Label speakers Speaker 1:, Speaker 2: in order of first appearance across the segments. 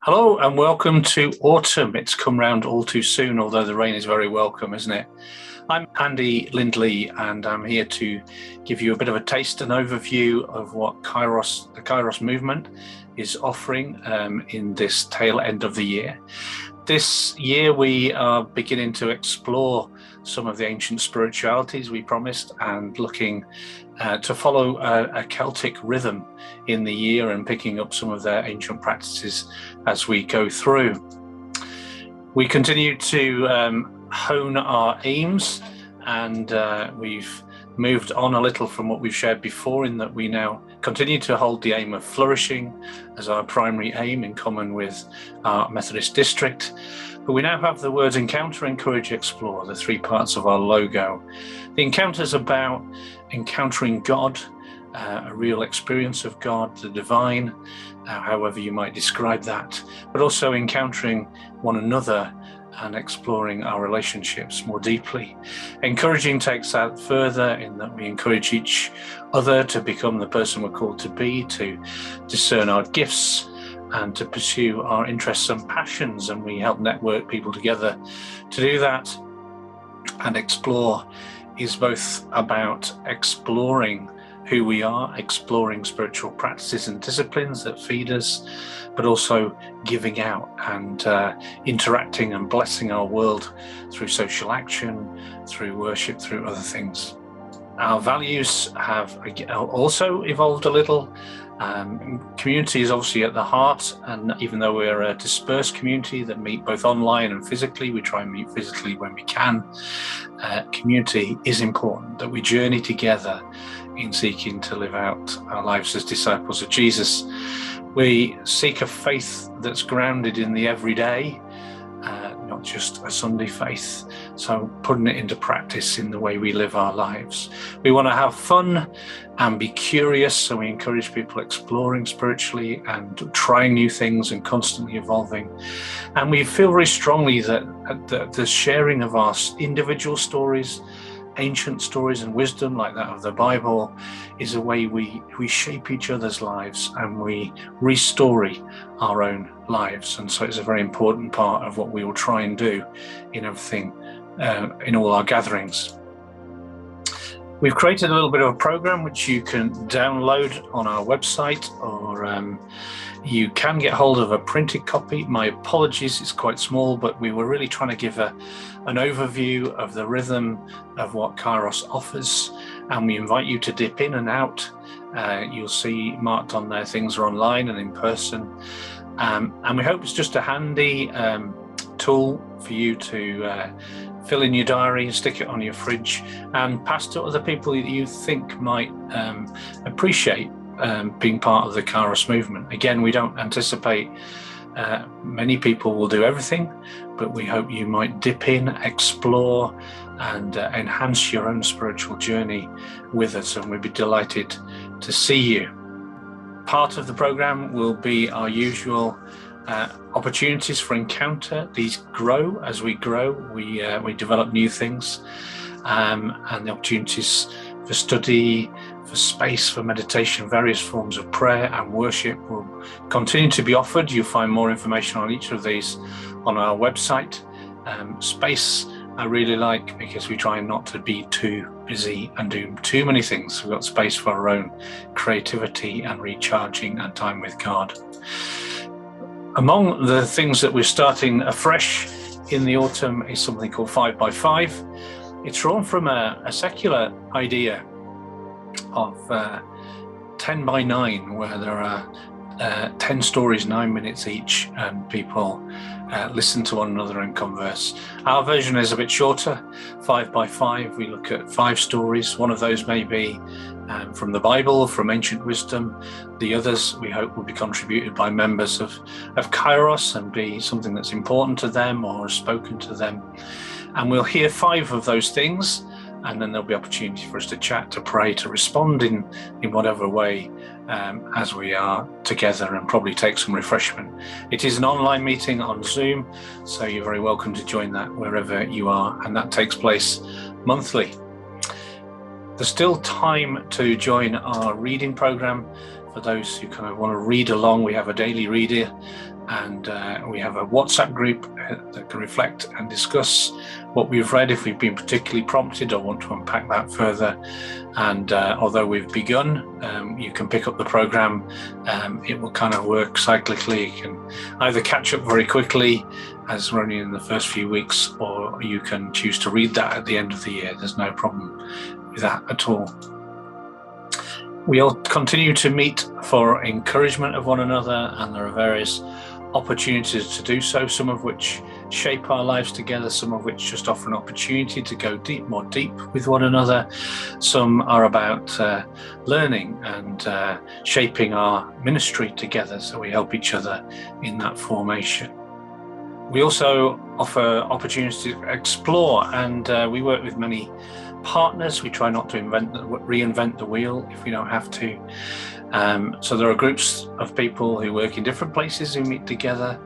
Speaker 1: Hello and welcome to Autumn. It's come round all too soon, although the rain is very welcome, isn't it? I'm Andy Lindley and I'm here to give you a bit of a taste and overview of what the Kairos Movement is offering in this tail end of the year. This year we are beginning to explore some of the ancient spiritualities we promised and looking to follow a Celtic rhythm in the year and picking up some of their ancient practices as we go through. We continue to hone our aims, and we've moved on a little from what we've shared before in that we now continue to hold the aim of flourishing as our primary aim in common with our Methodist district. But we now have the words encounter, encourage, explore, the three parts of our logo. The encounter is about encountering God, a real experience of God, the divine, however you might describe that, but also encountering one another and exploring our relationships more deeply. Encouraging takes that further in that we encourage each other to become the person we're called to be, to discern our gifts and to pursue our interests and passions, and we help network people together to do that. And explore is both about exploring who we are, exploring spiritual practices and disciplines that feed us, but also giving out and interacting and blessing our world through social action, through worship, through other things. Our values have also evolved a little. Community is obviously at the heart, and even though we're a dispersed community that meet both online and physically, we try and meet physically when we can. Community is important, that we journey together in seeking to live out our lives as disciples of Jesus. We seek a faith that's grounded in the everyday, not just a Sunday faith, so putting it into practice in the way we live our lives. We want to have fun and be curious, so we encourage people exploring spiritually and trying new things and constantly evolving. And we feel very strongly that the sharing of our individual stories, ancient stories and wisdom like that of the Bible is a way we shape each other's lives and we restory our own lives. And so it's a very important part of what we will try and do in everything, in all our gatherings. We've created a little bit of a program which you can download on our website, or you can get hold of a printed copy. My apologies, it's quite small, but we were really trying to give an overview of the rhythm of what Kairos offers, and we invite you to dip in and out. You'll see marked on there things are online and in person, and we hope it's just a handy tool for you to fill in your diary, stick it on your fridge, and pass to other people that you think might appreciate being part of the Kairos movement. Again, we don't anticipate many people will do everything, but we hope you might dip in, explore, and enhance your own spiritual journey with us, and we'd be delighted to see you. Part of the program will be our usual opportunities for encounter. These grow as we grow. We develop new things, and the opportunities for study, for space, for meditation, various forms of prayer and worship will continue to be offered. You'll find more information on each of these on our website. Space I really like, because we try not to be too busy and do too many things. We've got space for our own creativity and recharging and time with God. Among the things that we're starting afresh in the autumn is something called 5x5. It's drawn from a secular idea of 10x9, where there are 10 stories, 9 minutes each, and people listen to one another and converse. Our version is a bit shorter, 5x5. We look at 5 stories. One of those may be from the Bible, from ancient wisdom. The others we hope will be contributed by members of Kairos and be something that's important to them or has spoken to them. And we'll hear 5 of those things, and then there'll be opportunity for us to chat, to pray, to respond in whatever way as we are together, and probably take some refreshment. It is an online meeting on Zoom, so you're very welcome to join that wherever you are, and that takes place monthly. There's still time to join our reading program. For those who kind of want to read along, we have a daily reader And we have a WhatsApp group that can reflect and discuss what we've read if we've been particularly prompted or want to unpack that further. And although we've begun, you can pick up the program. It will kind of work cyclically. You can either catch up very quickly, as we're only in the first few weeks, or you can choose to read that at the end of the year. There's no problem with that at all. We all continue to meet for encouragement of one another, and there are various opportunities to do so, some of which shape our lives together, some of which just offer an opportunity to go more deep with one another. Some are about learning and shaping our ministry together, so we help each other in that formation. We also offer opportunities to explore, and we work with many partners. We try not to reinvent the wheel if we don't have to. So there are groups of people who work in different places who meet together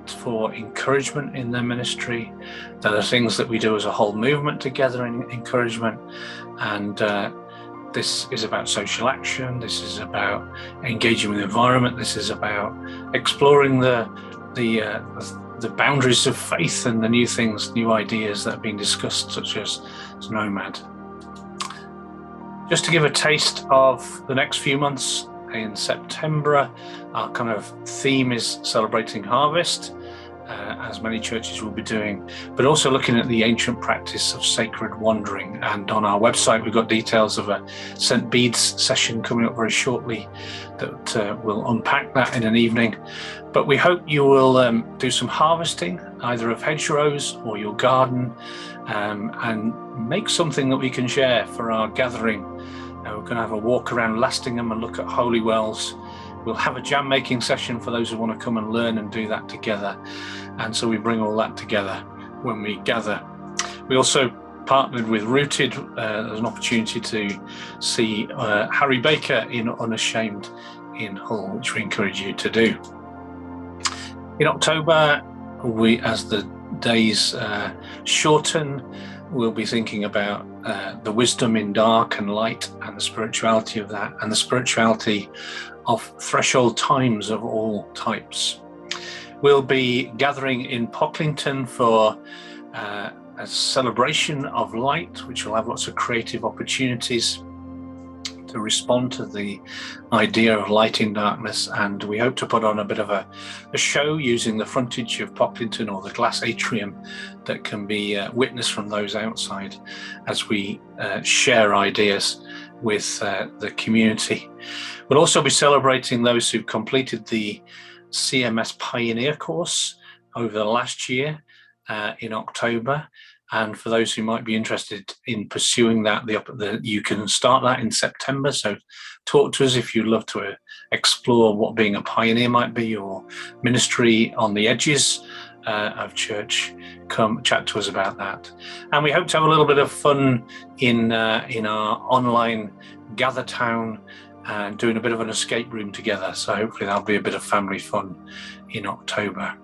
Speaker 1: for encouragement in their ministry. There are things that we do as a whole movement together in encouragement, and this is about social action. This is about engaging with the environment. This is about exploring the boundaries of faith and the new things, new ideas that have been discussed, such as AMED. Just to give a taste of the next few months, in September, our kind of theme is celebrating harvest, as many churches will be doing, but also looking at the ancient practice of sacred wandering. And on our website, we've got details of a St. Bede's session coming up very shortly that will unpack that in an evening. But we hope you will do some harvesting, either of hedgerows or your garden, and make something that we can share for our gathering. We're going to have a walk around Lastingham and look at holy wells. We'll have a jam making session for those who want to come and learn and do that together. And so we bring all that together when we gather. We also partnered with Rooted as an opportunity to see Harry Baker in Unashamed in Hull, which we encourage you to do. In October, as the days shorten, we'll be thinking about the wisdom in dark and light, and the spirituality of that, and the spirituality of threshold times of all types. We'll be gathering in Pocklington for a celebration of light, which will have lots of creative opportunities to respond to the idea of light in darkness. And we hope to put on a bit of a show using the frontage of Pocklington, or the glass atrium, that can be witnessed from those outside as we share ideas with the community. We'll also be celebrating those who've completed the CMS Pioneer course over the last year in October. And for those who might be interested in pursuing that, you can start that in September. So talk to us if you'd love to explore what being a pioneer might be, or ministry on the edges of church. Come chat to us about that. And we hope to have a little bit of fun in our online gather town, and doing a bit of an escape room together. So hopefully that'll be a bit of family fun in October.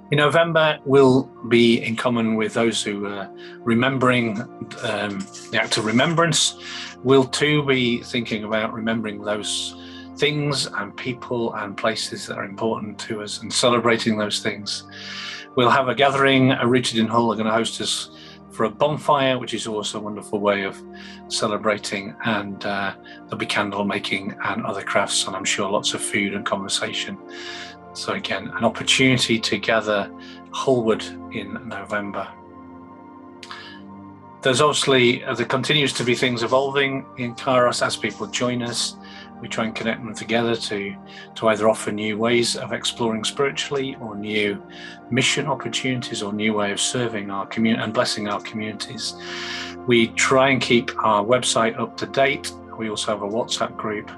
Speaker 1: In November, we'll be in common with those who are remembering the act of remembrance. We'll too be thinking about remembering those things and people and places that are important to us, and celebrating those things. We'll have a gathering. Rooted in Hull are going to host us for a bonfire, which is also a wonderful way of celebrating, and there'll be candle making and other crafts, and I'm sure lots of food and conversation. So again, an opportunity to gather Hullward in November. There's obviously, there continues to be things evolving in Kairos as people join us. We try and connect them together to either offer new ways of exploring spiritually, or new mission opportunities, or new way of serving our community and blessing our communities. We try and keep our website up to date. We also have a WhatsApp group,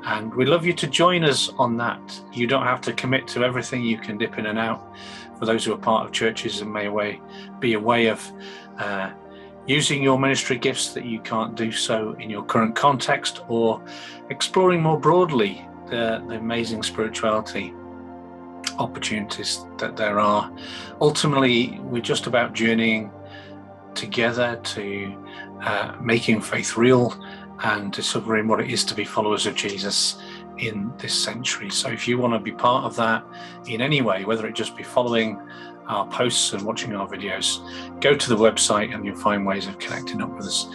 Speaker 1: and we'd love you to join us on that. You don't have to commit to everything. You can dip in and out. For those who are part of churches, it may be a way of using your ministry gifts that you can't do so in your current context, or exploring more broadly the amazing spirituality opportunities that there are. Ultimately, we're just about journeying together to making faith real and discovering what it is to be followers of Jesus in this century. So if you want to be part of that in any way, whether it just be following our posts and watching our videos, go to the website and you'll find ways of connecting up with us.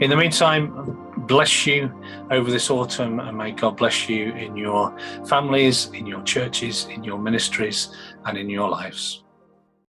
Speaker 1: In the meantime, bless you over this autumn, and may God bless you in your families, in your churches, in your ministries, and in your lives.